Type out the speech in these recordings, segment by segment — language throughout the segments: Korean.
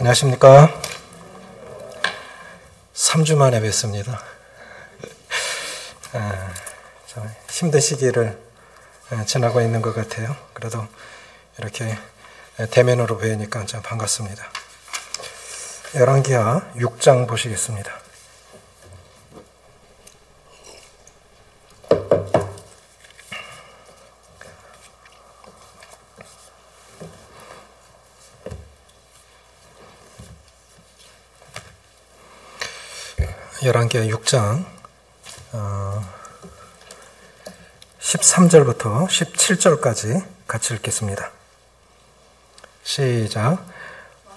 안녕하십니까. 3주 만에 뵙습니다. 힘든 시기를 지나고 있는 것 같아요. 그래도 이렇게 대면으로 뵈니까 참 반갑습니다. 열왕기하 6장 보시겠습니다. 열왕기하 6장 13절부터 17절까지 같이 읽겠습니다. 시작.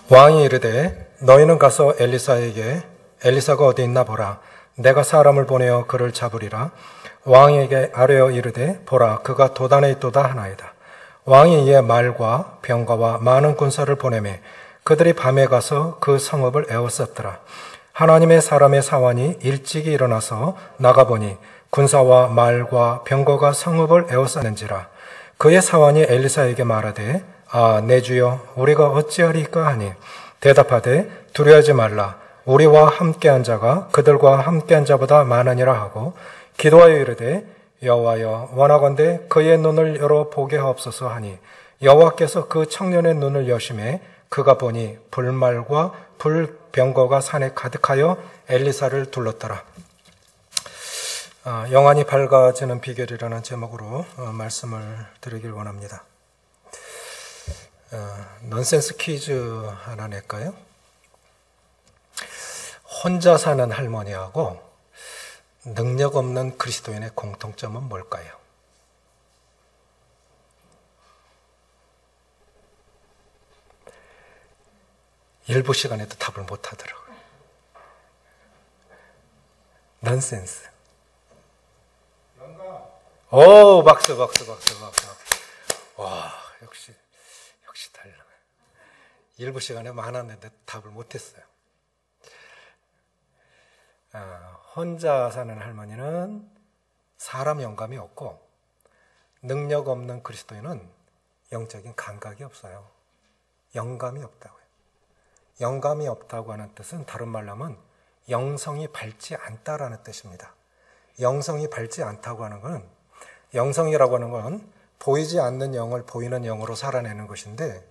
왕이 이르되 너희는 가서 엘리사에게 엘리사가 어디 있나 보라. 내가 사람을 보내어 그를 잡으리라. 왕에게 아뢰어 이르되 보라 그가 도단에 있도다 하나이다. 왕이 이에 말과 병거와 많은 군사를 보내매 그들이 밤에 가서 그 성읍을 에워쌌더라. 하나님의 사람의 사환이 일찍이 일어나서 나가보니 군사와 말과 병거가 성읍을 에워쌌는지라. 그의 사환이 엘리사에게 말하되 내 주여 우리가 어찌하리까 하니 대답하되 두려워하지 말라. 우리와 함께한 자가 그들과 함께한 자보다 많으니라 하고 기도하여 이르되 여호와여 원하건대 그의 눈을 열어 보게 하옵소서 하니 여호와께서 그 청년의 눈을 여심해 그가 보니 불말과 불병거가 산에 가득하여 엘리사를 둘렀더라. 영안이 밝아지는 비결이라는 제목으로 말씀을 드리길 원합니다. 넌센스 퀴즈 하나 낼까요? 혼자 사는 할머니하고 능력 없는 그리스도인의 공통점은 뭘까요? 일부 시간에도 답을 못 하더라고요. 넌센스. 오, 박수. 와, 역시 달라. 일부 시간에 많았는데 답을 못 했어요. 혼자 사는 할머니는 사람 영감이 없고 능력 없는 그리스도인은 영적인 감각이 없어요. 영감이 없다고요. 영감이 없다고 하는 뜻은 다른 말로 하면 영성이 밝지 않다라는 뜻입니다. 영성이 밝지 않다고 하는 것은 영성이라고 하는 건 보이지 않는 영을 보이는 영으로 살아내는 것인데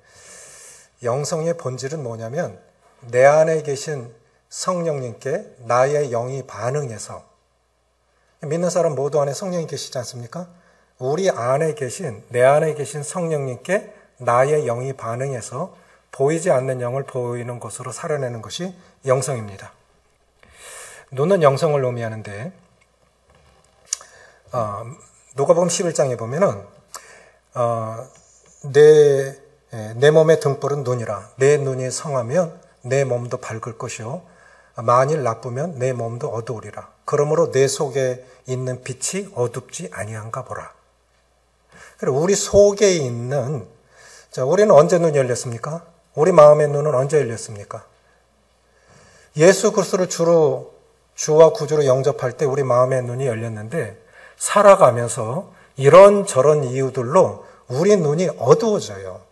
영성의 본질은 뭐냐면 내 안에 계신 성령님께 나의 영이 반응해서 믿는 사람 모두 안에 성령이 계시지 않습니까? 우리 안에 계신 내 안에 계신 성령님께 나의 영이 반응해서 보이지 않는 영을 보이는 것으로 살아내는 것이 영성입니다. 눈은 영성을 의미하는데 누가복음 11장에 보면은 내 몸의 등불은 눈이라. 내 눈이 성하면 내 몸도 밝을 것이요 만일 나쁘면 내 몸도 어두우리라. 그러므로 내 속에 있는 빛이 어둡지 아니한가 보라. 그리고 우리 속에 있는 우리는 언제 눈이 열렸습니까? 우리 마음의 눈은 언제 열렸습니까? 예수 그리스도를 주와 구주로 영접할 때 우리 마음의 눈이 열렸는데 살아가면서 이런저런 이유들로 우리 눈이 어두워져요.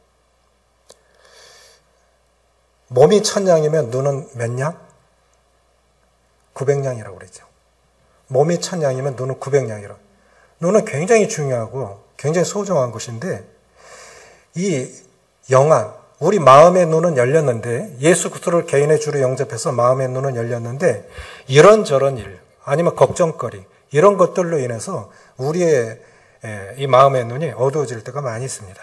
몸이 1000냥이면 눈은 몇 냥? 900냥이라고 그러죠. 몸이 1000냥이면 눈은 900냥이라고. 눈은 굉장히 중요하고 굉장히 소중한 것인데 이 영안, 우리 마음의 눈은 열렸는데 예수 그리스도를 개인의 주로 영접해서 마음의 눈은 열렸는데 이런저런 일 아니면 걱정거리 이런 것들로 인해서 우리의 이 마음의 눈이 어두워질 때가 많이 있습니다.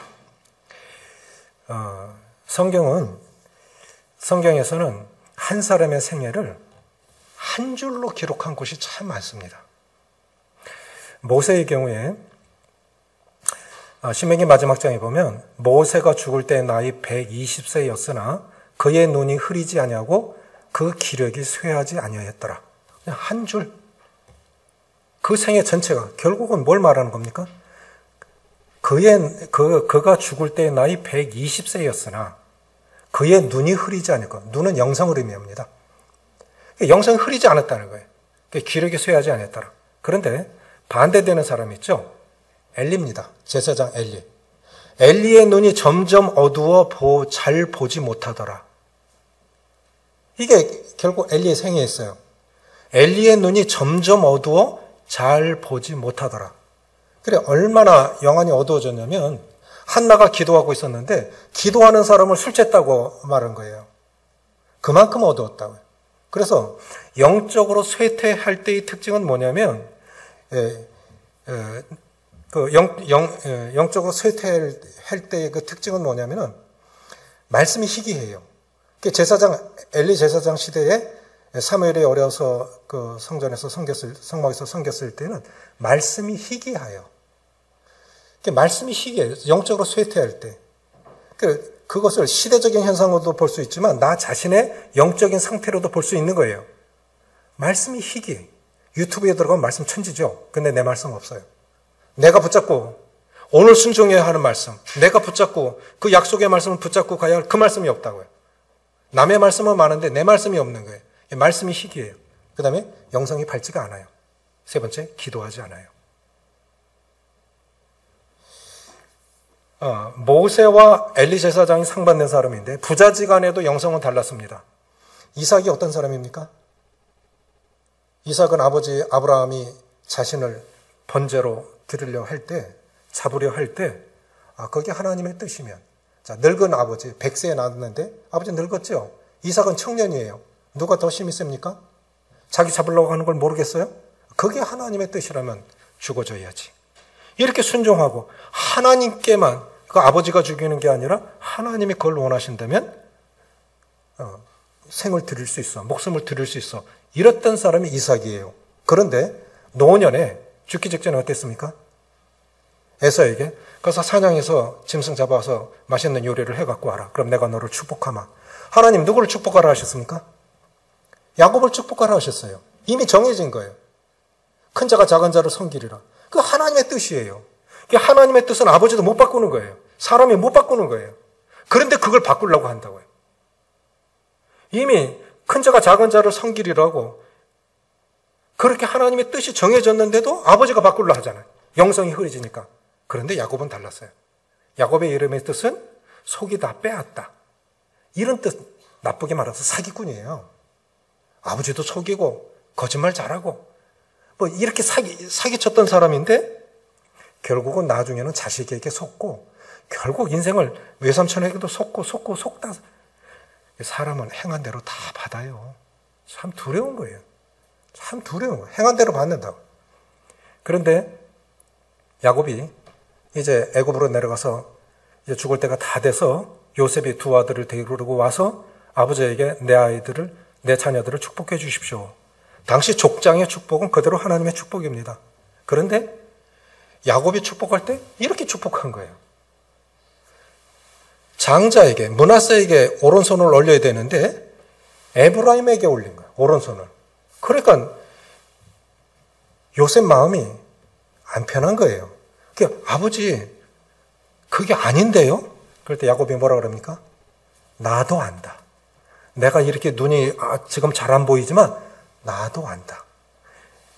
성경에서는 한 사람의 생애를 한 줄로 기록한 곳이 참 많습니다. 모세의 경우에 신명기 마지막 장에 보면 모세가 죽을 때 나이 120세였으나 그의 눈이 흐리지 아니하고 그 기력이 쇠하지 아니하였더라. 그냥 한 줄. 그 생애 전체가 결국은 뭘 말하는 겁니까? 그가 죽을 때 나이 120세였으나 그의 눈이 흐리지 않을까. 눈은 영성을 의미합니다. 영성이 흐리지 않았다는 거예요. 기력이 쇠하지 않았더라. 그런데 반대되는 사람이 있죠. 엘리입니다. 제사장 엘리. 엘리의 눈이 점점 어두워 잘 보지 못하더라. 이게 결국 엘리의 생애였어요. 엘리의 눈이 점점 어두워 잘 보지 못하더라. 그래, 얼마나 영안이 어두워졌냐면 한나가 기도하고 있었는데 기도하는 사람을 술 쬐다고 말한 거예요. 그만큼 어두웠다고요. 그래서 영적으로 쇠퇴할 때의 특징은 뭐냐면 영적으로 쇠퇴할 때의 그 특징은 뭐냐면은 말씀이 희귀해요. 엘리 제사장 시대에 사무엘이 어려서 그 성막에서 섬겼을 때는 말씀이 희귀해요. 말씀이 희귀해요. 영적으로 쇠퇴할 때. 그것을 시대적인 현상으로도 볼 수 있지만 나 자신의 영적인 상태로도 볼 수 있는 거예요. 말씀이 희귀해. 유튜브에 들어가면 말씀 천지죠. 근데 내 말씀 없어요. 내가 붙잡고 오늘 순종해야 하는 말씀, 내가 붙잡고 그 약속의 말씀을 붙잡고 가야 할 그 말씀이 없다고요. 남의 말씀은 많은데 내 말씀이 없는 거예요. 말씀이 희귀해요. 그 다음에 영성이 밝지가 않아요. 세 번째, 기도하지 않아요. 모세와 엘리 제사장이 상반된 사람인데 부자지간에도 영성은 달랐습니다. 이삭이 어떤 사람입니까? 이삭은 아버지 아브라함이 자신을 번제로 드리려 할 때, 잡으려 할 때, 그게 하나님의 뜻이면, 자, 늙은 아버지, 100세에 낳았는데 아버지 늙었죠? 이삭은 청년이에요. 누가 더 힘이 셉니까? 자기 잡으려고 하는 걸 모르겠어요? 그게 하나님의 뜻이라면 죽어줘야지. 이렇게 순종하고 하나님께만, 그 아버지가 죽이는 게 아니라 하나님이 그걸 원하신다면 생을 드릴 수 있어, 목숨을 드릴 수 있어. 이랬던 사람이 이삭이에요. 그런데 노년에 죽기 직전에 어땠습니까? 에서에게 가서 사냥해서 짐승 잡아서 맛있는 요리를 해갖고 와라. 그럼 내가 너를 축복하마. 하나님 누구를 축복하라 하셨습니까? 야곱을 축복하라 하셨어요. 이미 정해진 거예요. 큰 자가 작은 자를 섬기리라. 그 하나님의 뜻이에요. 하나님의 뜻은 아버지도 못 바꾸는 거예요. 사람이 못 바꾸는 거예요. 그런데 그걸 바꾸려고 한다고요. 이미 큰 자가 작은 자를 섬기리라고 그렇게 하나님의 뜻이 정해졌는데도 아버지가 바꾸려 하잖아요. 영성이 흐려지니까. 그런데 야곱은 달랐어요. 야곱의 이름의 뜻은 속이다, 빼앗다. 이런 뜻, 나쁘게 말해서 사기꾼이에요. 아버지도 속이고 거짓말 잘하고 뭐 이렇게 사기쳤던 사람인데 결국은 나중에는 자식에게 속고 결국 인생을 외삼촌에게도 속다. 사람은 행한 대로 다 받아요. 참 두려운 거예요. 참 두려운 거예요. 행한 대로 받는다고. 그런데 야곱이 이제 애굽으로 내려가서 이제 죽을 때가 다 돼서 요셉이 두 아들을 데리고 와서 아버지에게 내 자녀들을 축복해 주십시오. 당시 족장의 축복은 그대로 하나님의 축복입니다. 그런데 야곱이 축복할 때 이렇게 축복한 거예요. 장자에게, 므낫세에게 오른손을 올려야 되는데 에브라임에게 올린 거예요. 오른손을. 그러니까 요셉 마음이 안 편한 거예요. 아버지 그게 아닌데요? 그럴 때 야곱이 뭐라 그럽니까? 나도 안다. 내가 이렇게 눈이 지금 잘 안 보이지만 나도 안다.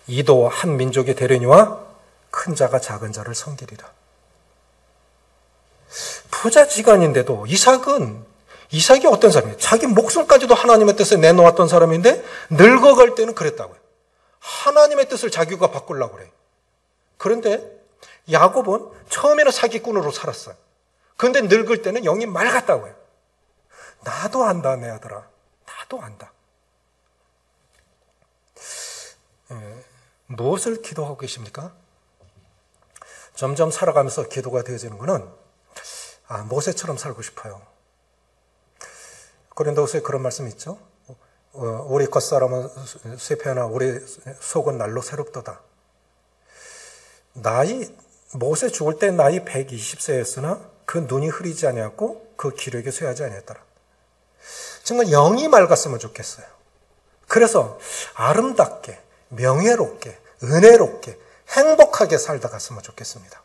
이도 한 민족의 대련이와 큰 자가 작은 자를 섬기리라. 부자지간인데도 이삭이 어떤 사람이에요? 자기 목숨까지도 하나님의 뜻에 내놓았던 사람인데 늙어갈 때는 그랬다고요. 하나님의 뜻을 자기가 바꾸려고 그래요. 그런데 야곱은 처음에는 사기꾼으로 살았어요. 그런데 늙을 때는 영이 맑았다고요. 나도 안다, 내 아들아. 나도 안다. 무엇을 기도하고 계십니까? 점점 살아가면서 기도가 되어지는 것은 모세처럼 살고 싶어요. 고린도후서에 그런 말씀이 있죠. 우리 겉사람은 쇠폐하나 우리 속은 날로 새롭도다. 모세 죽을 때 나이 120세였으나 그 눈이 흐리지 아니었고 그 기력이 쇠하지 아니었더라. 정말 영이 맑았으면 좋겠어요. 그래서 아름답게, 명예롭게, 은혜롭게, 행복하게 살다 갔으면 좋겠습니다.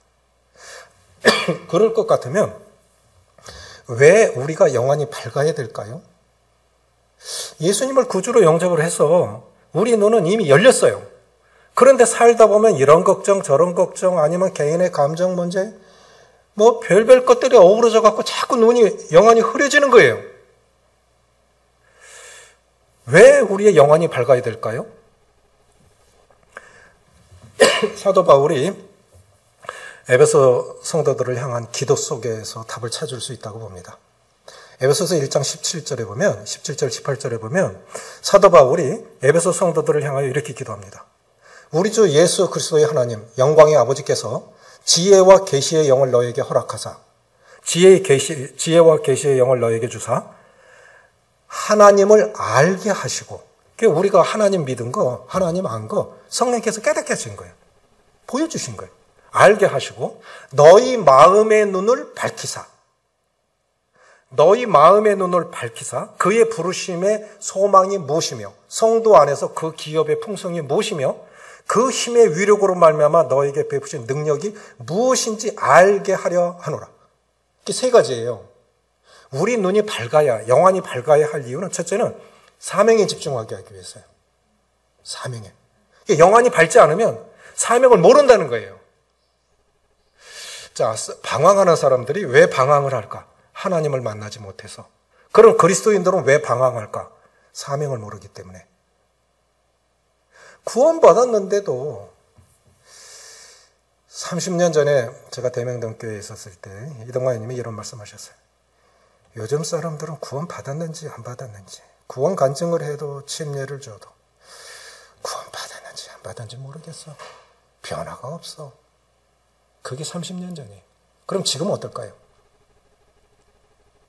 그럴 것 같으면 왜 우리가 영안이 밝아야 될까요? 예수님을 구주로 영접을 해서 우리 눈은 이미 열렸어요. 그런데 살다 보면 이런 걱정 저런 걱정 아니면 개인의 감정 문제 뭐 별별 것들이 어우러져 갖고 자꾸 영안이 흐려지는 거예요. 왜 우리의 영안이 밝아야 될까요? 사도 바울이 에베소 성도들을 향한 기도 속에서 답을 찾을 수 있다고 봅니다. 에베소서 1장 17절에 보면, 17절, 18절에 보면 사도 바울이 에베소 성도들을 향하여 이렇게 기도합니다. 우리 주 예수 그리스도의 하나님, 영광의 아버지께서 지혜와 계시의 영을 너에게 허락하사, 지혜와 계시의 영을 너에게 주사 하나님을 알게 하시고, 우리가 하나님 믿은 거, 하나님 안 거 성령께서 깨닫게 하신 거예요. 보여주신 거예요. 알게 하시고 너희 마음의 눈을 밝히사, 너희 마음의 눈을 밝히사 그의 부르심의 소망이 무엇이며 성도 안에서 그 기업의 풍성이 무엇이며 그 힘의 위력으로 말미암아 너에게 베푸신 능력이 무엇인지 알게 하려 하노라. 이게 세 가지예요. 우리 눈이 밝아야, 영안이 밝아야 할 이유는 첫째는 사명에 집중하게 하기 위해서요. 사명에. 영안이 밝지 않으면 사명을 모른다는 거예요. 자, 방황하는 사람들이 왜 방황을 할까? 하나님을 만나지 못해서. 그럼 그리스도인들은 왜 방황할까? 사명을 모르기 때문에. 구원받았는데도 30년 전에 제가 대명동교회에 있었을 때 이동관님이 이런 말씀하셨어요. 요즘 사람들은 구원 받았는지 안 받았는지, 구원 간증을 해도 침례를 줘도 구원 받았는지 안 받았는지 모르겠어. 변화가 없어. 그게 30년 전이에요. 그럼 지금 어떨까요?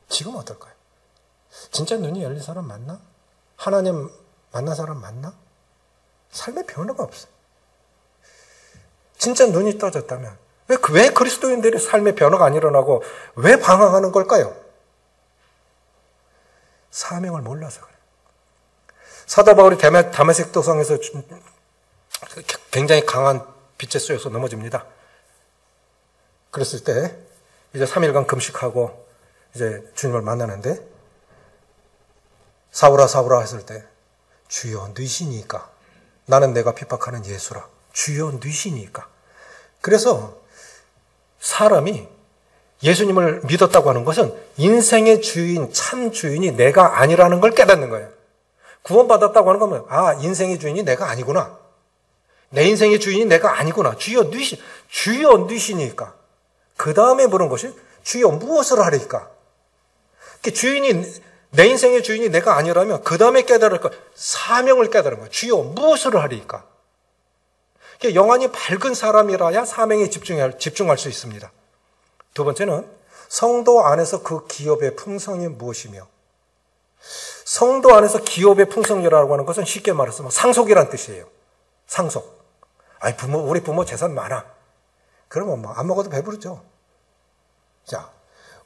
지금 어떨까요? 진짜 눈이 열린 사람 맞나? 하나님 만난 사람 맞나? 삶의 변화가 없어요. 진짜 눈이 떠졌다면 왜 그리스도인들의 삶의 변화가 안 일어나고 왜 방황하는 걸까요? 사명을 몰라서 그래요. 사도 바울이 다메섹 도성에서 굉장히 강한 빛에 쏘여서 넘어집니다. 그랬을 때 이제 3일간 금식하고 이제 주님을 만나는데 사울아 사울아 했을 때 주여 누이시니까, 나는 내가 핍박하는 예수라, 주여 누이시니까. 그래서 사람이 예수님을 믿었다고 하는 것은 인생의 주인, 참 주인이 내가 아니라는 걸 깨닫는 거예요. 구원받았다고 하는 거면 인생의 주인이 내가 아니구나. 내 인생의 주인이 내가 아니구나. 주여 누이시니까. 그 다음에 물은 것이 주여 무엇을 하리까? 내 인생의 주인이 내가 아니라면 그 다음에 깨달을 것, 사명을 깨달은 거예요. 주여 무엇을 하리까? 영안이 밝은 사람이라야 사명에 집중할 수 있습니다. 두 번째는 성도 안에서 그 기업의 풍성이 무엇이며, 성도 안에서 기업의 풍성이라고 하는 것은 쉽게 말해서 상속이란 뜻이에요. 상속. 우리 부모 재산 많아. 그러면 안 먹어도 배부르죠. 자,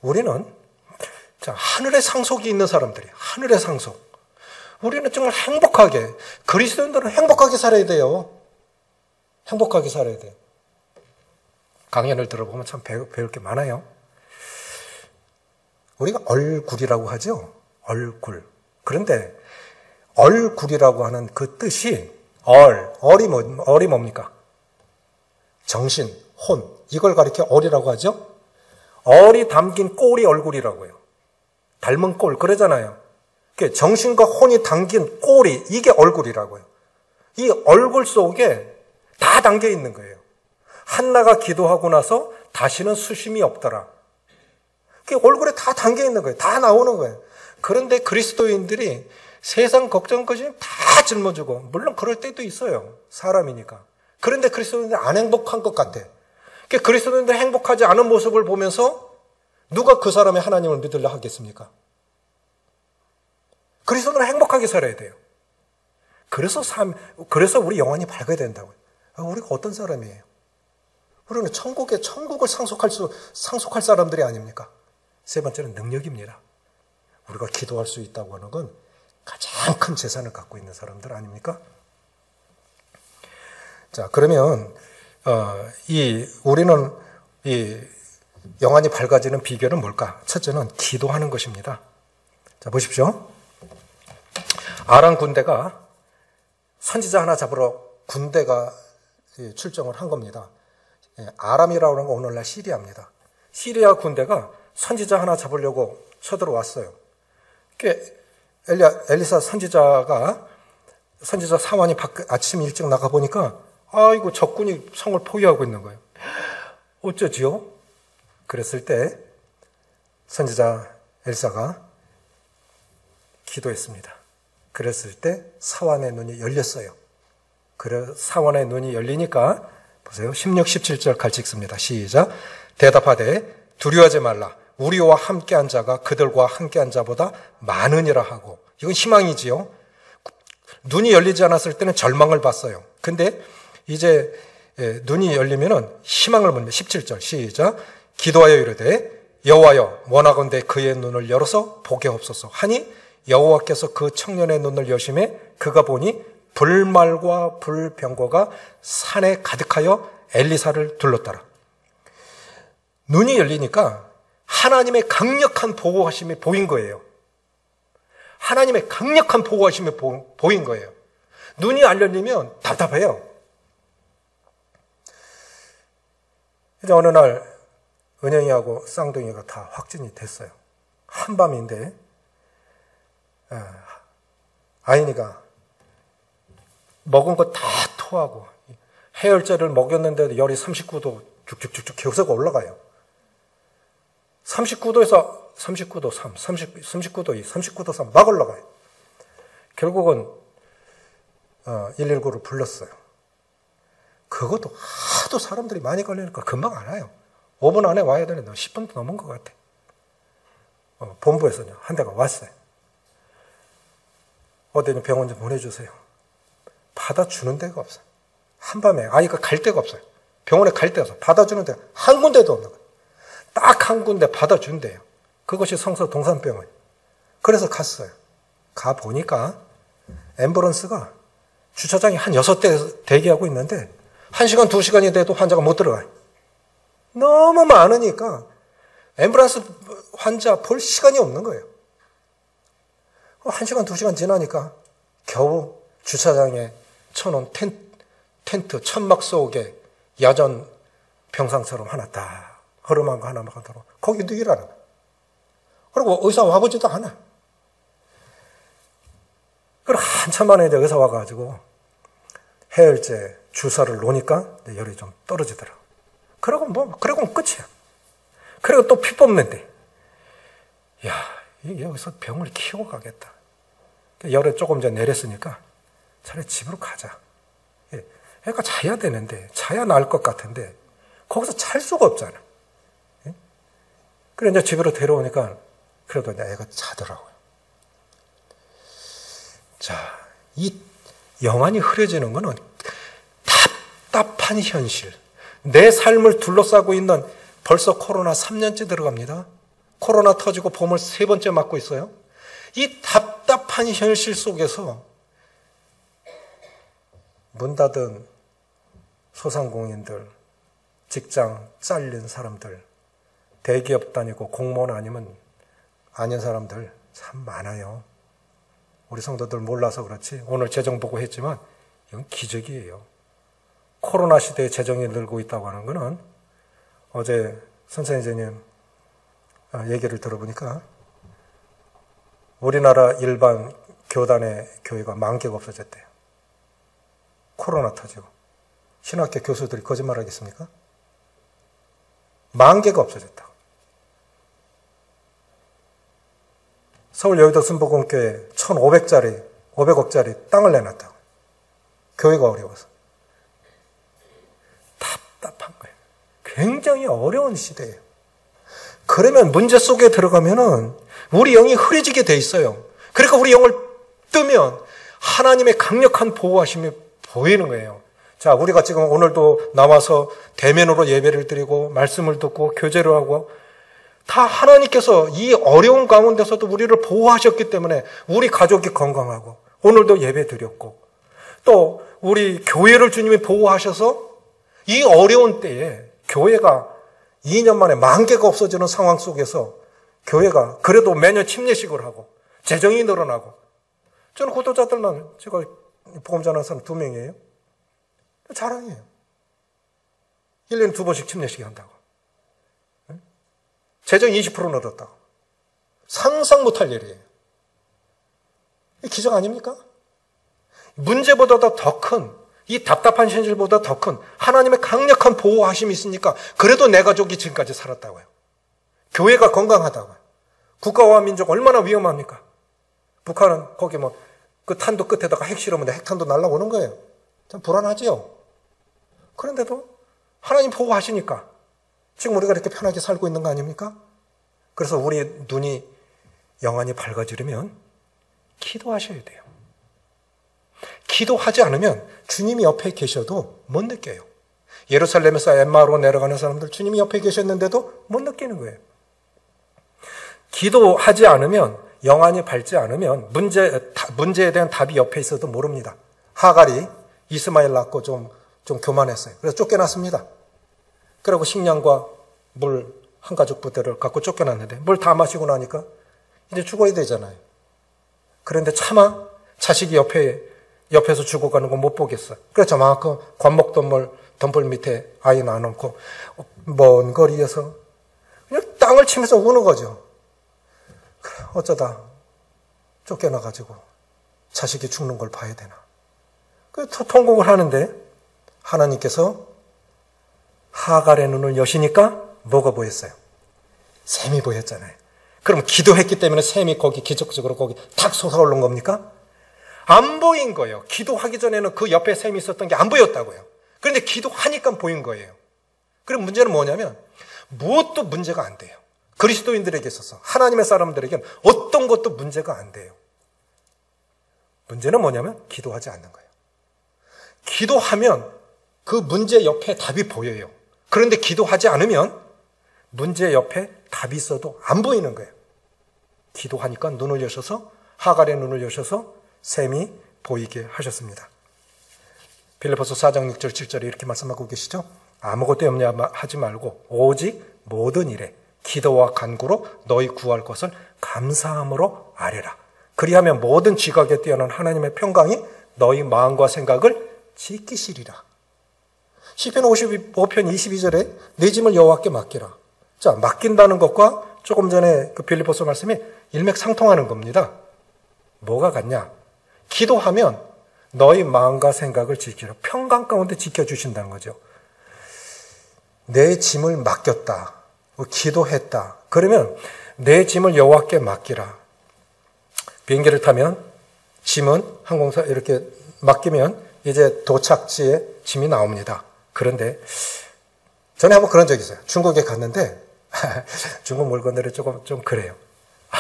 우리는 하늘의 상속이 있는 사람들이, 하늘의 상속. 우리는 정말 행복하게, 그리스도인들은 행복하게 살아야 돼요. 행복하게 살아야 돼요. 강연을 들어보면 참 배울 게 많아요. 우리가 얼굴이라고 하죠. 얼굴. 그런데 얼굴이라고 하는 그 뜻이 얼이 뭡니까? 정신, 혼. 이걸 가리켜 얼이라고 하죠. 얼이 담긴 꼴이 얼굴이라고요. 닮은 꼴 그러잖아요. 정신과 혼이 담긴 꼴이, 이게 얼굴이라고요. 이 얼굴 속에 다 담겨 있는 거예요. 한나가 기도하고 나서 다시는 수심이 없더라. 얼굴에 다 담겨 있는 거예요. 다 나오는 거예요. 그런데 그리스도인들이 세상 걱정 거심 다 짊어지고, 물론 그럴 때도 있어요. 사람이니까. 그런데 그리스도인들이 안 행복한 것 같아. 그리스도인들 행복하지 않은 모습을 보면서 누가 그 사람의 하나님을 믿으려 하겠습니까? 그리스도인은 행복하게 살아야 돼요. 그래서 우리 영혼이 밝아야 된다고요. 우리가 어떤 사람이에요? 우리는 천국을 상속할 사람들이 아닙니까? 세 번째는 능력입니다. 우리가 기도할 수 있다고 하는 건 가장 큰 재산을 갖고 있는 사람들 아닙니까? 자, 그러면 우리는 이 영안이 밝아지는 비결은 뭘까? 첫째는 기도하는 것입니다. 자, 보십시오. 아람 군대가 선지자 하나 잡으러 군대가 출정을 한 겁니다. 아람이라고 하는 건 오늘날 시리아입니다. 시리아 군대가 선지자 하나 잡으려고 쳐들어왔어요. 엘리사 선지자 사환이 아침 일찍 나가보니까 아이고 적군이 성을 포위하고 있는 거예요. 어쩌지요? 그랬을 때 선지자 엘사가 기도했습니다. 그랬을 때 사환의 눈이 열렸어요. 사환의 눈이 열리니까 보세요. 16, 17절 같이 읽습니다. 시작. 대답하되 두려워하지 말라. 우리와 함께한 자가 그들과 함께한 자보다 많으니라 하고. 이건 희망이지요. 눈이 열리지 않았을 때는 절망을 봤어요. 근데 이제 눈이 열리면은 희망을 묻는 17절 시작. 기도하여 이르되 여호와여 원하건대 그의 눈을 열어서 보게 없소서 하니 여호와께서 그 청년의 눈을 여심해 그가 보니 불말과 불병거가 산에 가득하여 엘리사를 둘렀더라. 눈이 열리니까 하나님의 강력한 보호하심이 보인 거예요. 하나님의 강력한 보호하심이 보인 거예요. 눈이 안 열리면 답답해요. 이제 어느 날 은영이하고 쌍둥이가 다 확진이 됐어요. 한밤인데 아인이가 먹은 거 다 토하고 해열제를 먹였는데도 열이 39도 쭉쭉쭉쭉 계속 올라가요. 39도에서 39도 3, 39도 2, 39도 3 막 올라가요. 결국은 119를 불렀어요. 그것도 하도 사람들이 많이 걸리니까 금방 안 와요. 5분 안에 와야 되는데 10분도 넘은 것 같아. 본부에서요. 한 대가 왔어요. 어디 병원 좀 보내주세요. 받아주는 데가 없어요. 한밤에 아이가 갈 데가 없어요. 병원에 갈 데가 없어요. 받아주는 데가 한 군데도 없는 거예요. 딱 한 군데 받아준대요. 그것이 성서 동산병원. 그래서 갔어요. 가보니까 앰뷸런스가 주차장에 한 6대 대기하고 있는데 1시간, 2시간이 돼도 환자가 못 들어가요. 너무 많으니까 앰뷸런스 환자 볼 시간이 없는 거예요. 1시간, 2시간 지나니까 겨우 주차장에 쳐놓은 텐트, 천막 속에 야전 병상처럼 하나 딱 허름한 거 하나만 하도록 거기 누이라는 거예요. 그리고 의사 와보지도 않아. 그리고 한참 만에 이제 의사 와가지고 해열제 주사를 놓으니까 열이 좀 떨어지더라고. 그러고 끝이야. 그리고 또 피 뽑는데. 야, 여기서 병을 키우고 가겠다. 열에 조금 이제 내렸으니까 차라리 집으로 가자. 애가 자야 되는데, 자야 나을 것 같은데, 거기서 잘 수가 없잖아. 그래, 이제 집으로 데려오니까, 그래도 이제 애가 자더라고요. 자, 이 영안이 흐려지는 거는 답답한 현실. 내 삶을 둘러싸고 있는 벌써 코로나 3년째 들어갑니다. 코로나 터지고 봄을 3번째 맞고 있어요. 이 답답한 현실 속에서 문 닫은 소상공인들, 직장 잘린 사람들, 대기업 다니고 공무원 아닌 사람들 참 많아요. 우리 성도들 몰라서 그렇지 오늘 재정 보고 했지만 이건 기적이에요. 코로나 시대에 재정이 늘고 있다고 하는 거는 어제 선생님 얘기를 들어보니까 우리나라 일반 교단의 교회가 10,000개가 없어졌대요. 코로나 터지고. 신학교 교수들이 거짓말하겠습니까? 10,000개가 없어졌다. 서울 여의도 순복음교회 1,500억짜리 땅을 내놨다고. 교회가 어려워서. 답답한 거예요. 굉장히 어려운 시대예요. 그러면 문제 속에 들어가면은 우리 영이 흐려지게 돼 있어요. 그러니까 우리 영을 뜨면 하나님의 강력한 보호하심이 보이는 거예요. 자, 우리가 지금 오늘도 나와서 대면으로 예배를 드리고 말씀을 듣고 교제를 하고 다 하나님께서 이 어려운 가운데서도 우리를 보호하셨기 때문에 우리 가족이 건강하고 오늘도 예배 드렸고 또 우리 교회를 주님이 보호하셔서 이 어려운 때에 교회가 2년 만에 10,000개가 없어지는 상황 속에서 교회가 그래도 매년 침례식을 하고 재정이 늘어나고 저는 구독자들만 제가 복음 전하는 사람 2명이에요. 자랑이에요. 1년에 2번씩 침례식이 한다고. 재정 20% 늘었다고. 상상 못할 일이에요. 이 기적 아닙니까? 문제보다도 더 큰, 이 답답한 현실보다 더 큰 하나님의 강력한 보호하심이 있으니까 그래도 내 가족이 지금까지 살았다고요. 교회가 건강하다고요. 국가와 민족 얼마나 위험합니까? 북한은 거기 그 탄도 끝에다가 핵 실으면 핵탄도 날아오는 거예요. 참 불안하지요. 그런데도 하나님 보호하시니까 지금 우리가 이렇게 편하게 살고 있는 거 아닙니까? 그래서 우리 눈이 영원히 밝아지려면 기도하셔야 돼요. 기도하지 않으면 주님이 옆에 계셔도 못 느껴요. 예루살렘에서 엠마오로 내려가는 사람들 주님이 옆에 계셨는데도 못 느끼는 거예요. 기도하지 않으면, 영안이 밝지 않으면 문제에 대한 답이 옆에 있어도 모릅니다. 하갈이 이스마엘 낳고 좀 교만했어요. 그래서 쫓겨났습니다. 그리고 식량과 물 한 가족 부대를 갖고 쫓겨났는데 물 다 마시고 나니까 이제 죽어야 되잖아요. 그런데 차마 자식이 옆에서 죽어가는 거 못 보겠어. 그래서 저만큼 관목덤불 밑에 아이 놔놓고 먼 거리에서 그냥 땅을 치면서 우는 거죠. 어쩌다 쫓겨나가지고 자식이 죽는 걸 봐야 되나. 그래서 통곡을 하는데 하나님께서 하갈의 눈을 여시니까 뭐가 보였어요? 샘이 보였잖아요. 그럼 기도했기 때문에 샘이 거기 기적적으로 거기 탁 솟아오른 겁니까? 안 보인 거예요. 기도하기 전에는 그 옆에 샘이 있었던 게 안 보였다고요. 그런데 기도하니까 보인 거예요. 그럼 문제는 뭐냐면 무엇도 문제가 안 돼요. 그리스도인들에게 있어서 하나님의 사람들에게는 어떤 것도 문제가 안 돼요. 문제는 뭐냐면 기도하지 않는 거예요. 기도하면 그 문제 옆에 답이 보여요. 그런데 기도하지 않으면 문제 옆에 답이 있어도 안 보이는 거예요. 기도하니까 눈을 여셔서 하갈의 눈을 여셔서 샘이 보이게 하셨습니다. 빌립보서 4장 6절 7절에 이렇게 말씀하고 계시죠. 아무것도 염려하지 말고 오직 모든 일에 기도와 간구로 너희 구할 것을 감사함으로 아뢰라. 그리하면 모든 지각에 뛰어난 하나님의 평강이 너희 마음과 생각을 지키시리라. 시편 55편 22절에 내 짐을 여호와께 맡기라. 자, 맡긴다는 것과 조금 전에 그 빌립보서 말씀이 일맥상통하는 겁니다. 뭐가 같냐? 기도하면 너희 마음과 생각을 지키라. 평강 가운데 지켜주신다는 거죠. 내 짐을 맡겼다. 기도했다. 그러면 내 짐을 여호와께 맡기라. 비행기를 타면 짐은 항공사 이렇게 맡기면 이제 도착지에 짐이 나옵니다. 그런데 전에 한번 그런 적이 있어요. 중국에 갔는데 중국 물건들이 좀 그래요.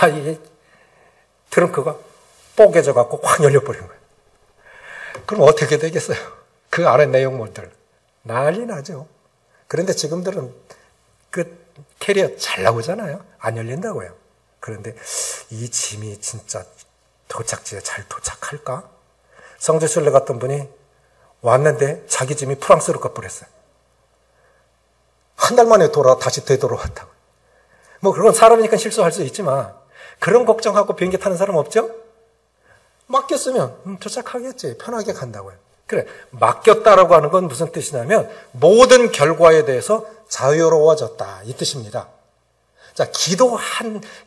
이게 트렁크가 뽀개져 갖고 확 열려버린 거예요. 그럼 어떻게 되겠어요? 그 안에 내용물들 난리 나죠. 그런데 지금들은 그 캐리어 잘 나오잖아요. 안 열린다고요. 그런데 이 짐이 진짜 도착지에 잘 도착할까? 성지순례 갔던 분이 왔는데 자기 짐이 프랑스로 가버렸어요. 한 달 만에 다시 되돌아왔다고. 그건 사람이니까 실수할 수 있지만 그런 걱정하고 비행기 타는 사람 없죠? 맡겼으면 도착하겠지. 편하게 간다고요. 그래, 맡겼다라고 하는 건 무슨 뜻이냐면 모든 결과에 대해서 자유로워졌다 이 뜻입니다. 자,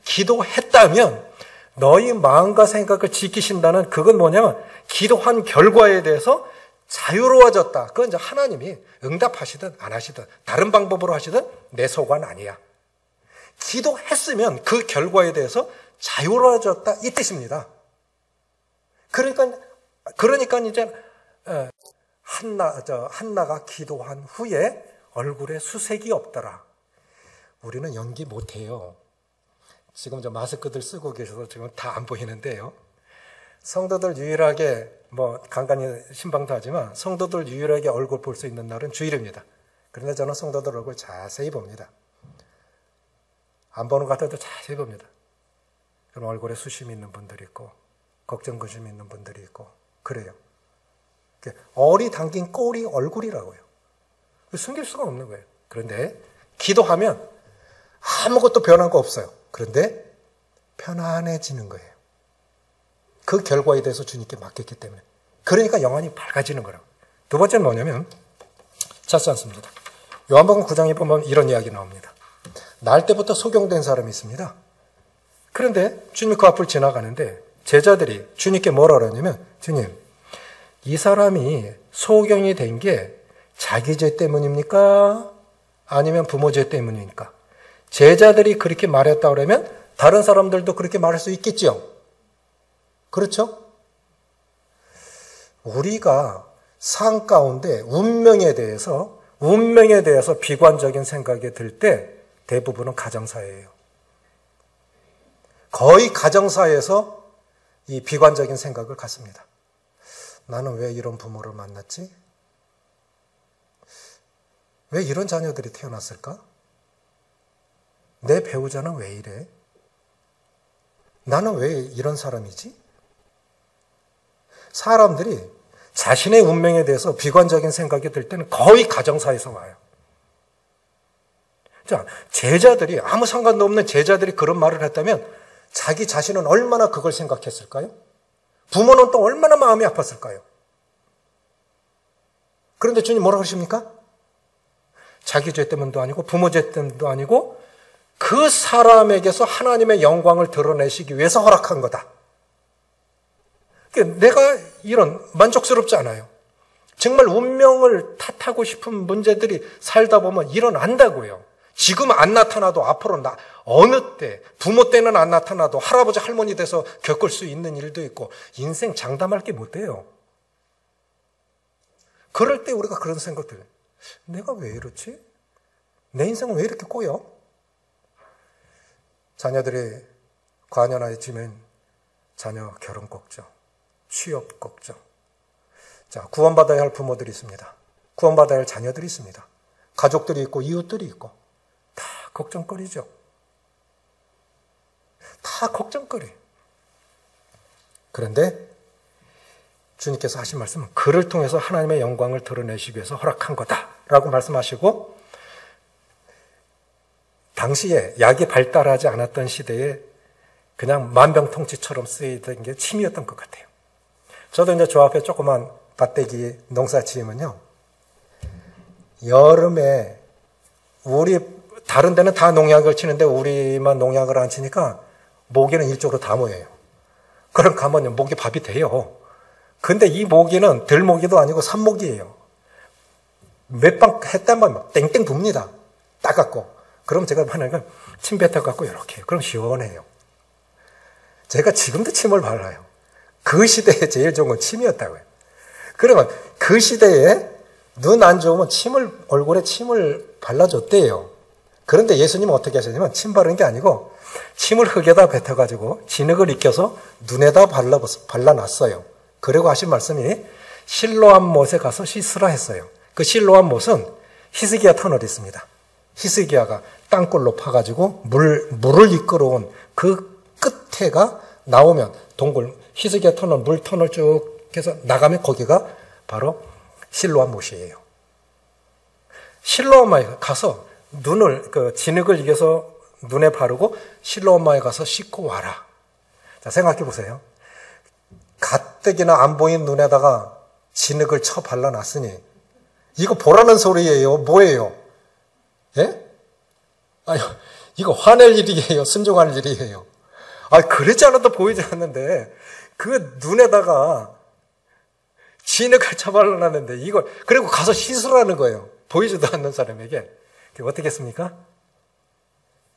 기도했다면 너희 마음과 생각을 지키신다는 그건 뭐냐면 기도한 결과에 대해서 자유로워졌다. 그건 이제 하나님이 응답하시든 안 하시든 다른 방법으로 하시든 내 소관 아니야. 기도했으면 그 결과에 대해서 자유로워졌다 이 뜻입니다. 그러니까 이제 한나가 기도한 후에 얼굴에 수색이 없더라. 우리는 연기 못해요. 지금 저 마스크들 쓰고 계셔서 지금 다 안 보이는데요. 성도들 유일하게 간간히 신방도 하지만 성도들 유일하게 얼굴 볼 수 있는 날은 주일입니다. 그런데 저는 성도들 얼굴 자세히 봅니다. 안 보는 것 같아도 자세히 봅니다. 그럼 얼굴에 수심이 있는 분들이 있고 걱정 근심이 있는 분들이 있고 그래요. 어리 당긴 꼬리 얼굴이라고요. 숨길 수가 없는 거예요. 그런데 기도하면 아무것도 변한 거 없어요. 그런데 편안해지는 거예요. 그 결과에 대해서 주님께 맡겼기 때문에. 그러니까 영안이 밝아지는 거라고. 두 번째는 뭐냐면 찾지 않습니다. 요한복음 9장에 보면 이런 이야기 나옵니다. 날 때부터 소경된 사람이 있습니다. 그런데 주님이 그 앞을 지나가는데 제자들이 주님께 뭐라 그러냐면, 주님, 이 사람이 소경이 된 게 자기 죄 때문입니까? 아니면 부모 죄 때문입니까? 제자들이 그렇게 말했다 그러면 다른 사람들도 그렇게 말할 수 있겠죠. 그렇죠? 우리가 삶 가운데 운명에 대해서 비관적인 생각이 들 때 대부분은 가정사회예요. 거의 가정사회에서 이 비관적인 생각을 갖습니다. 나는 왜 이런 부모를 만났지? 왜 이런 자녀들이 태어났을까? 내 배우자는 왜 이래? 나는 왜 이런 사람이지? 사람들이 자신의 운명에 대해서 비관적인 생각이 들 때는 거의 가정사에서 와요. 자, 제자들이, 아무 상관도 없는 제자들이 그런 말을 했다면 자기 자신은 얼마나 그걸 생각했을까요? 부모는 또 얼마나 마음이 아팠을까요? 그런데 주님 뭐라고 하십니까? 자기 죄 때문도 아니고 부모 죄 때문도 아니고 그 사람에게서 하나님의 영광을 드러내시기 위해서 허락한 거다. 내가 이런 만족스럽지 않아요. 정말 운명을 탓하고 싶은 문제들이 살다 보면 일어난다고요. 지금 안 나타나도 앞으로 어느 때, 부모 때는 안 나타나도 할아버지 할머니 돼서 겪을 수 있는 일도 있고 인생 장담할 게 못 돼요. 그럴 때 우리가 그런 생각들, 내가 왜 이렇지? 내 인생은 왜 이렇게 꼬여? 자녀들이 과년아이쯤엔 자녀 결혼 걱정, 취업 걱정. 자, 구원받아야 할 부모들이 있습니다. 구원받아야 할 자녀들이 있습니다. 가족들이 있고 이웃들이 있고 다 걱정거리죠. 다 걱정거리. 그런데 주님께서 하신 말씀은 그를 통해서 하나님의 영광을 드러내시기 위해서 허락한 거다라고 말씀하시고, 당시에 약이 발달하지 않았던 시대에 그냥 만병통치처럼 쓰이던 게 침이었던 것 같아요. 저도 이제 저 앞에 조그만 밭대기 농사 지으면요, 여름에 우리 다른 데는 다 농약을 치는데 우리만 농약을 안 치니까 모기는 이쪽으로 다 모여요. 그럼 가면요, 모기 밥이 돼요. 근데 이 모기는 들모기도 아니고 산모기예요. 몇 방 했다만 막 땡땡 붑니다. 따갑고. 그럼 제가 하는 건 침 뱉어갖고 이렇게. 그럼 시원해요. 제가 지금도 침을 발라요. 그 시대에 제일 좋은 건 침이었다고요. 그러면 그 시대에 눈 안 좋으면 얼굴에 침을 발라줬대요. 그런데 예수님은 어떻게 하셨냐면 침 바르는 게 아니고 침을 흙에다 뱉어가지고 진흙을 익혀서 눈에다 발라놨어요. 그리고 하신 말씀이 실로암 못에 가서 씻으라 했어요. 그 실로암 못은 히스기야 터널이 있습니다. 히스기야가 땅굴로 파가지고 물을 이끌어온 그 끝에가 나오면 동굴, 히스기야 터널, 물 터널 쭉 해서 나가면 거기가 바로 실로암 못이에요. 실로암에 가서 진흙을 이겨서 눈에 바르고 실로암에 가서 씻고 와라. 자, 생각해 보세요. 가뜩이나 안 보이는 눈에다가 진흙을 쳐 발라놨으니 이거 보라는 소리예요? 뭐예요? 예? 아유, 이거 화낼 일이에요? 순종할 일이에요? 그러지 않아도 보이지 않는데 그 눈에다가 진흙을 쳐 발라놨는데 이걸 그리고 가서 씻으라는 거예요. 보이지도 않는 사람에게. 어떻게 했습니까?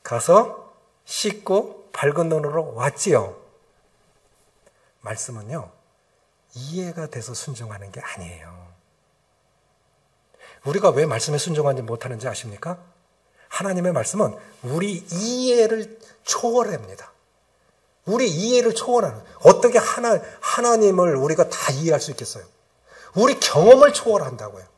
가서 씻고 밝은 눈으로 왔지요. 말씀은요, 이해가 돼서 순종하는 게 아니에요. 우리가 왜 말씀에 순종하지 못하는지 아십니까? 하나님의 말씀은 우리 이해를 초월합니다. 우리 이해를 초월하는, 어떻게 하나님을 우리가 다 이해할 수 있겠어요? 우리 경험을 초월한다고요.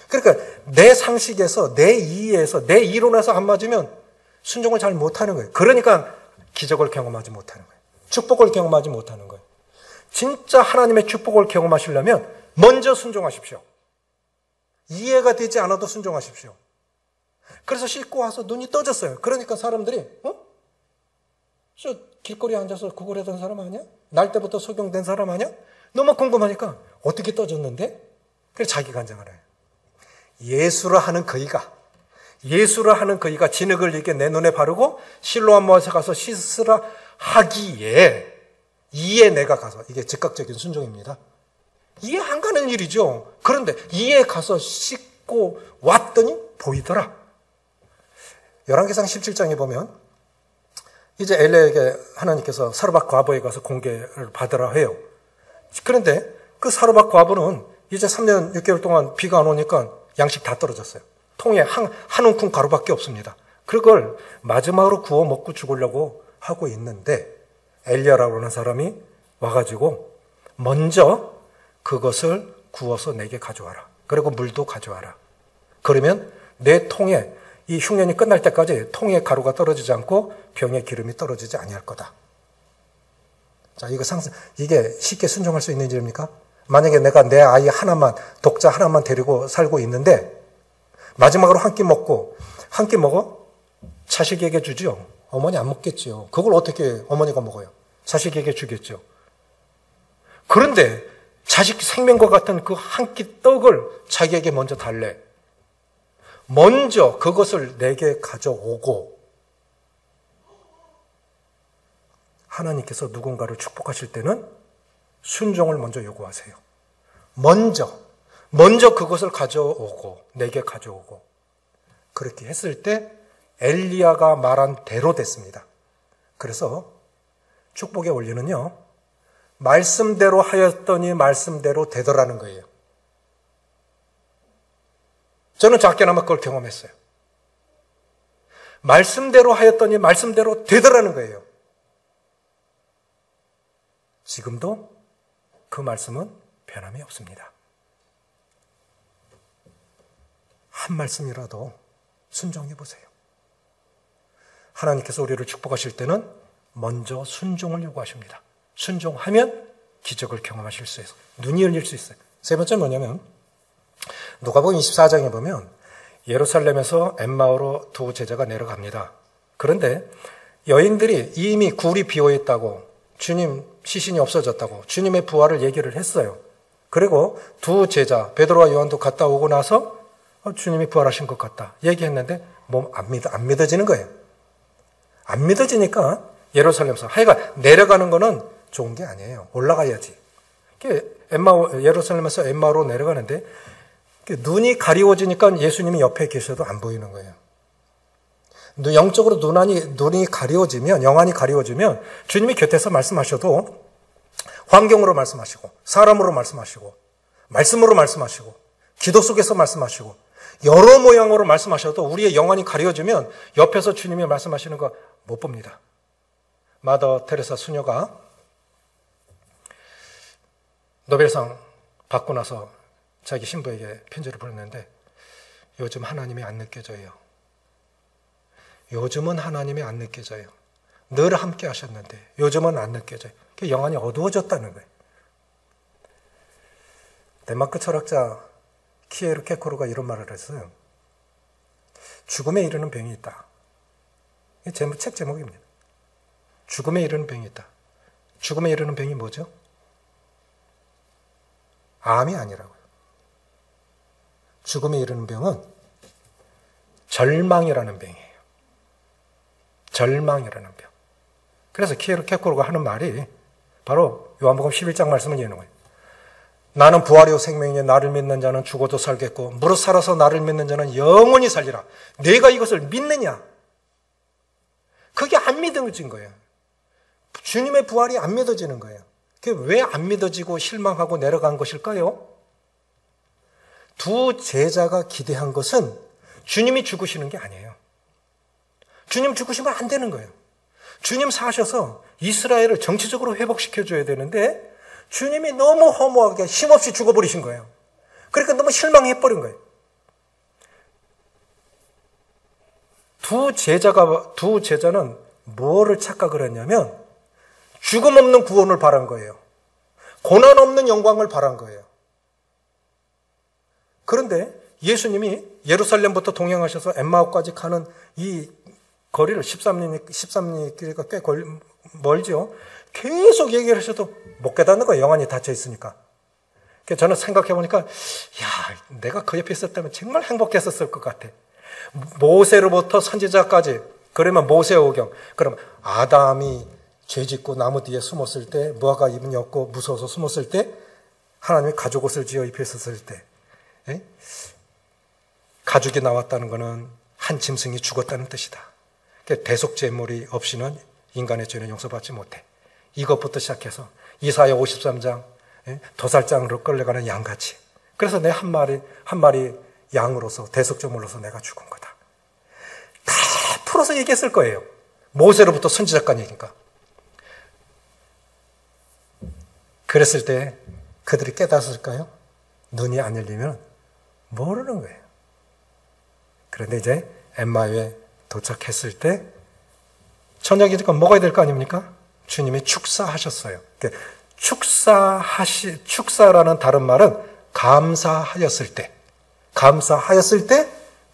그러니까 내 상식에서, 내 이해에서, 내 이론에서 안 맞으면 순종을 잘 못하는 거예요. 그러니까 기적을 경험하지 못하는 거예요. 축복을 경험하지 못하는 거예요. 진짜 하나님의 축복을 경험하시려면 먼저 순종하십시오. 이해가 되지 않아도 순종하십시오. 그래서 씻고 와서 눈이 떠졌어요. 그러니까 사람들이 저 길거리에 앉아서 구걸하던 사람 아니야? 날 때부터 소경된 사람 아니야? 너무 궁금하니까 어떻게 떠졌는데? 그래서 자기 간증을 해요. 예수를 하는 그이가 진흙을 이렇게 내 눈에 바르고 실로암 못에 가서 씻으라 하기에 이에 내가 가서, 이게 즉각적인 순종입니다. 이해 안 가는 일이죠. 그런데 이에 가서 씻고 왔더니 보이더라. 열왕기상 17장에 보면 이제 엘리야에게 하나님께서 사르밧 과부에 가서 공개를 받으라 해요. 그런데 그 사르밧 과부는 이제 3년 6개월 동안 비가 안 오니까 양식 다 떨어졌어요. 통에 한 움큼 가루밖에 없습니다. 그걸 마지막으로 구워 먹고 죽으려고 하고 있는데 엘리야라고 하는 사람이 와가지고 먼저 그것을 구워서 내게 가져와라. 그리고 물도 가져와라. 그러면 내 통에 이 흉년이 끝날 때까지 통에 가루가 떨어지지 않고 병에 기름이 떨어지지 아니할 거다. 자, 이게 쉽게 순종할 수 있는 일입니까? 만약에 내가 내 아이 하나만, 독자 하나만 데리고 살고 있는데 마지막으로 한 끼 먹고, 한 끼 먹어? 자식에게 주죠. 어머니 안 먹겠지요. 그걸 어떻게 어머니가 먹어요? 자식에게 주겠죠. 그런데 자식 생명과 같은 그 한 끼 떡을 자기에게 먼저 달래. 먼저 그것을 내게 가져오고, 하나님께서 누군가를 축복하실 때는 순종을 먼저 요구하세요. 먼저 그것을 가져오고, 내게 가져오고. 그렇게 했을 때 엘리야가 말한 대로 됐습니다. 그래서 축복의 원리는요, 말씀대로 하였더니 말씀대로 되더라는 거예요. 저는 작게나마 그걸 경험했어요. 말씀대로 하였더니 말씀대로 되더라는 거예요. 지금도 그 말씀은 변함이 없습니다. 한 말씀이라도 순종해 보세요. 하나님께서 우리를 축복하실 때는 먼저 순종을 요구하십니다. 순종하면 기적을 경험하실 수 있어요. 눈이 열릴 수 있어요. 세 번째 뭐냐면 누가복음 24장에 보면 예루살렘에서 엠마오로 두 제자가 내려갑니다. 그런데 여인들이 이미 굴이 비어 있다고, 주님 시신이 없어졌다고 주님의 부활을 얘기를 했어요. 그리고 두 제자 베드로와 요한도 갔다 오고 나서 주님이 부활하신 것 같다 얘기했는데 안 믿어지는 거예요. 안 믿어지니까 예루살렘에서 하여간 내려가는 거는 좋은 게 아니에요. 올라가야지. 예루살렘에서 엠마오로 내려가는데 눈이 가리워지니까 예수님이 옆에 계셔도 안 보이는 거예요. 영적으로 눈이 가리워지면, 영안이 가리워지면 주님이 곁에서 말씀하셔도 환경으로 말씀하시고, 사람으로 말씀하시고, 말씀으로 말씀하시고, 기도 속에서 말씀하시고, 여러 모양으로 말씀하셔도 우리의 영안이 가려지면 옆에서 주님이 말씀하시는 거 못 봅니다. 마더 테레사 수녀가 노벨상 받고 나서 자기 신부에게 편지를 보냈는데 요즘 하나님이 안 느껴져요. 요즘은 하나님이 안 느껴져요. 늘 함께 하셨는데 요즘은 안 느껴져요. 영안이 어두워졌다는 거예요. 덴마크 철학자 키에르 케코르가 이런 말을 했어요. 죽음에 이르는 병이 있다. 이 책 제목입니다. 죽음에 이르는 병이 있다. 죽음에 이르는 병이 뭐죠? 암이 아니라고요. 죽음에 이르는 병은 절망이라는 병이에요. 절망이라는 병. 그래서 키에르 케코르가 하는 말이 바로 요한복음 11장 말씀을 이해하는 거예요. 나는 부활이요 생명이니 나를 믿는 자는 죽어도 살겠고 무릇 살아서 나를 믿는 자는 영원히 살리라. 내가 이것을 믿느냐? 그게 안 믿어진 거예요. 주님의 부활이 안 믿어지는 거예요. 그게 왜 안 믿어지고 실망하고 내려간 것일까요? 두 제자가 기대한 것은 주님이 죽으시는 게 아니에요. 주님 죽으시면 안 되는 거예요. 주님 사셔서 이스라엘을 정치적으로 회복시켜줘야 되는데 주님이 너무 허무하게 힘없이 죽어버리신 거예요. 그러니까 너무 실망해버린 거예요. 두 제자는 뭐를 착각을 했냐면 죽음 없는 구원을 바란 거예요. 고난 없는 영광을 바란 거예요. 그런데 예수님이 예루살렘부터 동행하셔서 엠마오까지 가는 이 거리를 13리 길이가 꽤 멀죠. 계속 얘기를 하셔도 못 깨닫는 거예요. 영안이 닫혀 있으니까. 그래서 저는 생각해 보니까 내가 그 옆에 있었다면 정말 행복했었을 것 같아. 모세로부터 선지자까지, 그러면 모세오경, 그럼 아담이 죄 짓고 나무 뒤에 숨었을 때, 무화과 잎이 없고 무서워서 숨었을 때, 하나님이 가죽 옷을 지어 입혔었을 때, 가죽이 나왔다는 것은 한 짐승이 죽었다는 뜻이다. 대속제물이 없이는 인간의 죄는 용서받지 못해. 이것부터 시작해서 이사야 53장, 도살장으로 끌려가는 양같이. 그래서 내 한 마리 양으로서 대속제물로서 내가 죽은 거다. 다 풀어서 얘기했을 거예요. 모세로부터 선지자까지니까. 그랬을 때 그들이 깨닫을까요? 눈이 안 열리면 모르는 거예요. 그런데 이제 엠마오에 도착했을 때 저녁이니까 먹어야 될 거 아닙니까? 주님이 축사하셨어요. 축사라는 다른 말은 감사하였을 때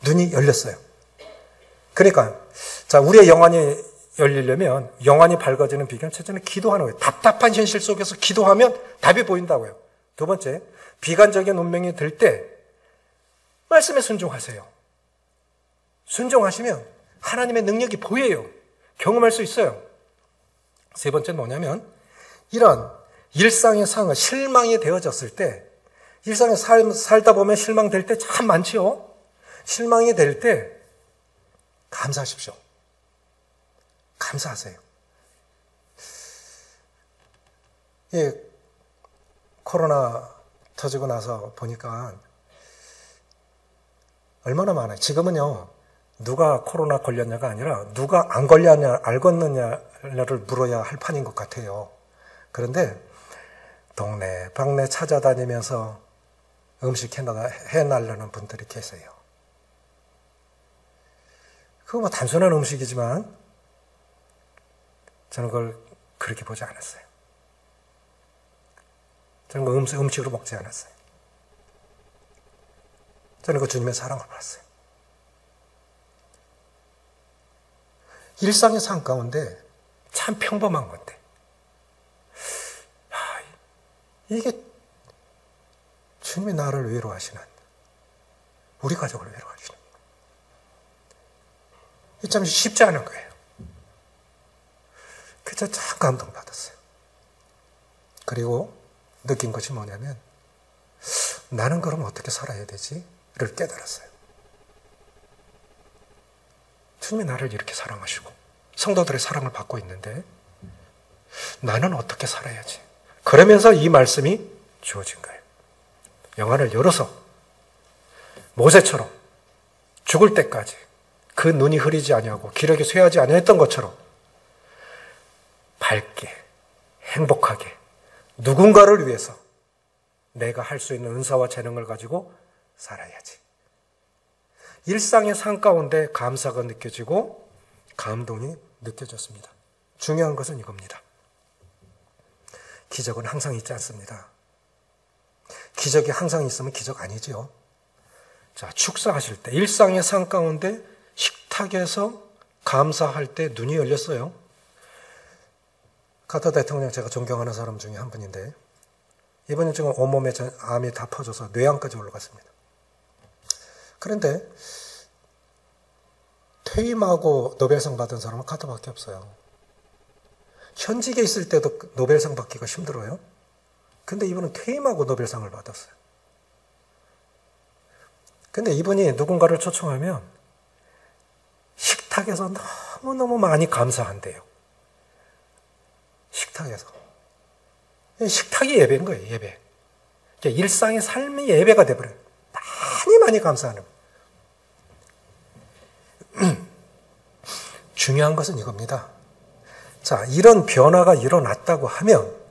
눈이 열렸어요. 그러니까 자, 우리의 영안이 열리려면, 영안이 밝아지는 비결은 첫째는 기도하는 거예요. 답답한 현실 속에서 기도하면 답이 보인다고요. 두 번째, 비관적인 운명이 들 때 말씀에 순종하세요. 순종하시면 하나님의 능력이 보여요. 경험할 수 있어요. 세 번째는 뭐냐면, 이런 일상의 상황, 실망이 되어졌을 때, 일상에 살다 보면 실망될 때 참 많지요. 실망이 될 때 감사하십시오. 감사하세요. 예, 코로나 터지고 나서 보니까 얼마나 많아요. 지금은요, 누가 코로나 걸렸냐가 아니라 누가 안 걸렸냐, 알겠느냐를 물어야 할 판인 것 같아요. 그런데 동네, 방네 찾아다니면서 음식 해나려는 분들이 계세요. 그거 뭐 단순한 음식이지만 저는 그걸 그렇게 보지 않았어요. 저는 그 음식으로 먹지 않았어요. 저는 그 주님의 사랑을 받았어요. 일상의 삶 가운데 참 평범한 건데, 이게 주님이 나를 위로하시는, 우리 가족을 위로하시는, 이게 참 쉽지 않은 거예요. 그래서 참 감동받았어요. 그리고 느낀 것이 뭐냐면, 나는 그럼 어떻게 살아야 되지? 를 깨달았어요. 주님이 나를 이렇게 사랑하시고 성도들의 사랑을 받고 있는데 나는 어떻게 살아야지? 그러면서 이 말씀이 주어진 거예요. 영안을 열어서 모세처럼 죽을 때까지 그 눈이 흐리지 아니하고 기력이 쇠하지 아니했던 것처럼 밝게, 행복하게, 누군가를 위해서 내가 할 수 있는 은사와 재능을 가지고 살아야지. 일상의 삶 가운데 감사가 느껴지고 감동이 느껴졌습니다. 중요한 것은 이겁니다. 기적은 항상 있지 않습니다. 기적이 항상 있으면 기적 아니지요. 자, 축사하실 때, 일상의 삶 가운데 식탁에서 감사할 때 눈이 열렸어요. 카터 대통령 제가 존경하는 사람 중에 한 분인데, 이번에 지금 온몸에 암이 다 퍼져서 뇌암까지 올라갔습니다. 그런데 퇴임하고 노벨상 받은 사람은 카터밖에 없어요. 현직에 있을 때도 노벨상 받기가 힘들어요. 근데 이분은 퇴임하고 노벨상을 받았어요. 근데 이분이 누군가를 초청하면 식탁에서 너무너무 많이 감사한대요. 식탁에서. 식탁이 예배인 거예요, 예배. 일상의 삶이 예배가 돼버려요. 많이 감사하는 거예요. 중요한 것은 이겁니다. 자, 이런 변화가 일어났다고 하면,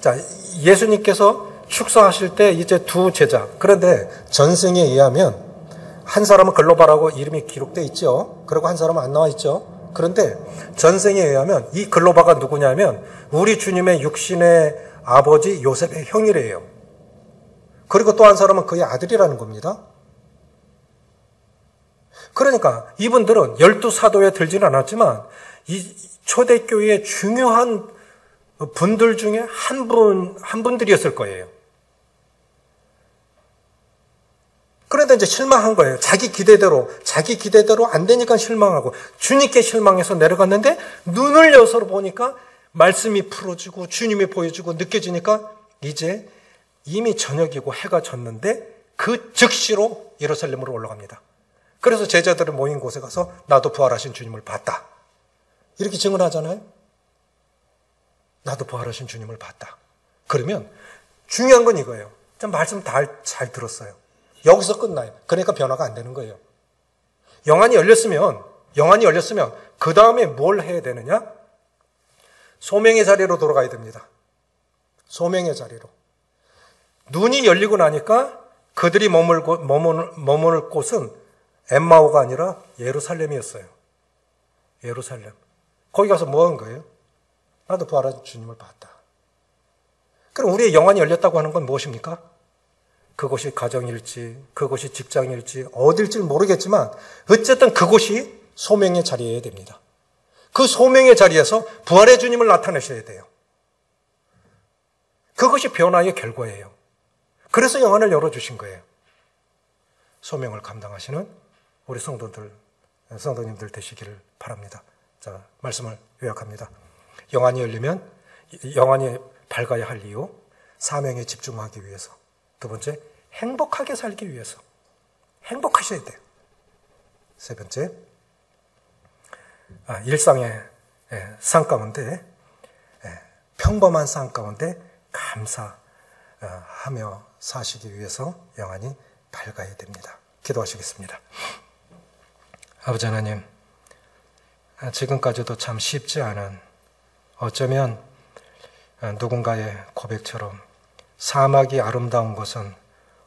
자, 예수님께서 축사하실 때 이제 두 제자, 그런데 전승에 의하면 한 사람은 글로발하고 이름이 기록되어 있죠. 그리고 한 사람은 안 나와 있죠. 그런데 전승에 의하면 이 글로바가 누구냐면 우리 주님의 육신의 아버지 요셉의 형이래요. 그리고 또 한 사람은 그의 아들이라는 겁니다. 그러니까 이분들은 12사도에 들지는 않았지만 이 초대교회의 중요한 분들 중에 한 분들이었을 거예요. 그런데 이제 실망한 거예요. 자기 기대대로 안 되니까 실망하고 주님께 실망해서 내려갔는데 눈을 여서 보니까 말씀이 풀어지고 주님이 보여주고 느껴지니까 이제 이미 저녁이고 해가 졌는데 그 즉시로 예루살렘으로 올라갑니다. 그래서 제자들이 모인 곳에 가서 나도 부활하신 주님을 봤다. 이렇게 증언하잖아요. 나도 부활하신 주님을 봤다. 그러면 중요한 건 이거예요. 좀 말씀 잘 들었어요. 여기서 끝나요. 그러니까 변화가 안 되는 거예요. 영안이 열렸으면 그 다음에 뭘 해야 되느냐? 소명의 자리로 돌아가야 됩니다. 소명의 자리로. 눈이 열리고 나니까 그들이 머무를 곳은 엠마오가 아니라 예루살렘이었어요. 예루살렘. 거기 가서 뭐 한 거예요? 나도 부활하신 주님을 봤다. 그럼 우리의 영안이 열렸다고 하는 건 무엇입니까? 그곳이 가정일지, 그곳이 직장일지, 어딜지 모르겠지만 어쨌든 그곳이 소명의 자리여야 됩니다. 그 소명의 자리에서 부활의 주님을 나타내셔야 돼요. 그것이 변화의 결과예요. 그래서 영안을 열어주신 거예요. 소명을 감당하시는 우리 성도님들 되시기를 바랍니다. 자, 말씀을 요약합니다. 영안이 열리면 영안이 밝아야 할 이유, 사명에 집중하기 위해서. 두 번째, 행복하게 살기 위해서. 행복하셔야 돼요. 세 번째, 일상의 삶 가운데, 평범한 삶 가운데 감사하며 사시기 위해서 영안이 밝아야 됩니다. 기도하시겠습니다. 아버지 하나님, 지금까지도 참 쉽지 않은, 어쩌면 누군가의 고백처럼 사막이 아름다운 것은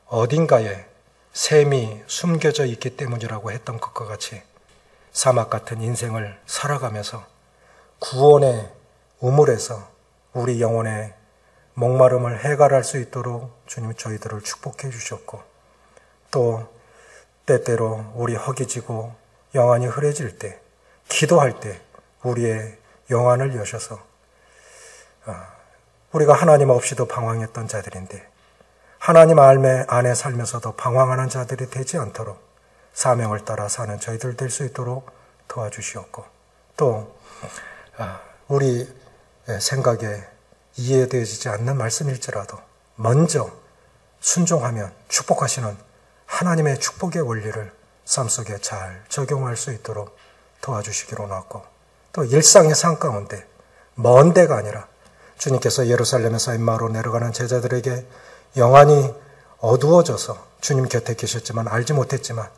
어딘가에 샘이 숨겨져 있기 때문이라고 했던 것과 같이 사막 같은 인생을 살아가면서 구원의 우물에서 우리 영혼의 목마름을 해결할 수 있도록 주님 저희들을 축복해 주셨고, 또 때때로 우리 허기지고 영안이 흐려질 때, 기도할 때 우리의 영안을 여셔서 우리가 하나님 없이도 방황했던 자들인데 하나님 안에 살면서도 방황하는 자들이 되지 않도록 사명을 따라 사는 저희들 될 수 있도록 도와주시옵고, 또 우리 생각에 이해되어지지 않는 말씀일지라도 먼저 순종하면 축복하시는 하나님의 축복의 원리를 삶 속에 잘 적용할 수 있도록 도와주시기로 나왔고, 또 일상의 삶 가운데 먼 데가 아니라 주님께서 예루살렘에서 엠마오로 내려가는 제자들에게 영안이 어두워져서 주님 곁에 계셨지만 알지 못했지만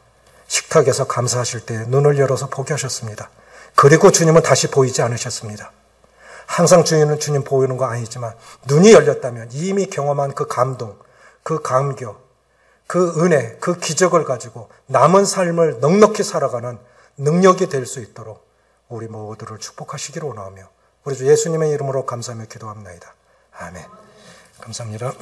식탁에서 감사하실 때 눈을 열어서 보게 하셨습니다. 그리고 주님은 다시 보이지 않으셨습니다. 항상 주님 보이는 거 아니지만 눈이 열렸다면 이미 경험한 그 감동, 그 감격, 그 은혜, 그 기적을 가지고 남은 삶을 넉넉히 살아가는 능력이 될 수 있도록 우리 모두를 축복하시기로 원하며 우리 주 예수님의 이름으로 감사하며 기도합니다. 아멘. 감사합니다.